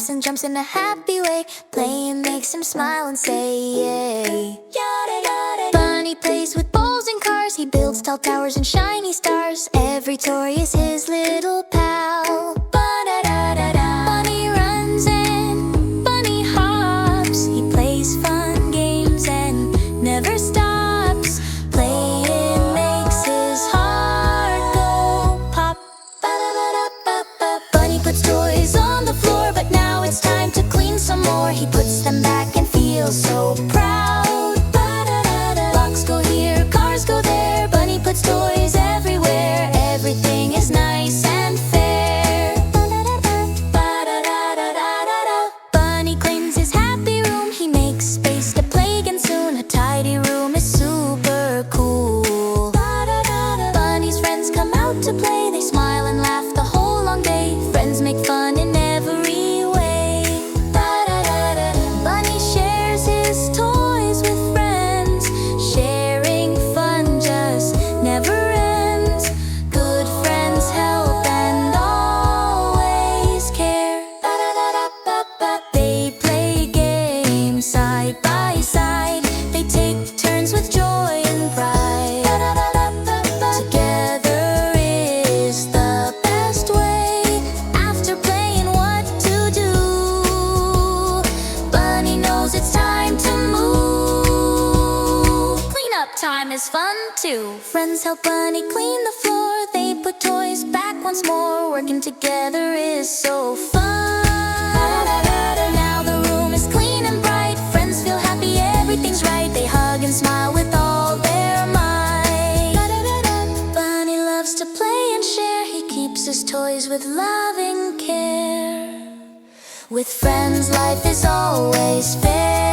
laughs and jumps in a happy way. Playing makes him smile and say yay. Bunny plays with balls and cars. He builds tall towers and shiny stars. Every toy is his little pal. Bunny runs and bunny hops. He plays fun games and never stops. Playing makes his heart go pop. Bunny puts toys on the floor, but now it's time to clean some more. He puts them back and feels so proud. Blocks go here, cars go there. Bunny puts toys everywhere. Everything is nice and fair. Bunny cleans his happy room. He makes space to play again soon. A tidy room is super cool. Bunny's friends come out to play. They smile and laugh the whole long day. Friends make fun in every way. Bunny shares his toys with friends. Sharing fun just never ends. Good friends help and always care. They play games side by side. They take turns with joy and pride. Together is the best way. After playing, what to do? Bunny knows it's time to move. Cleanup time is fun too. Friends help Bunny clean the floor. They put toys back once more. Working together is so fun. Now the room is clean and bright. Friends feel happy, everything's right. They hug and smile with all their might. Bunny loves to play and share. He keeps his toys with loving care. With friends, life is always fair.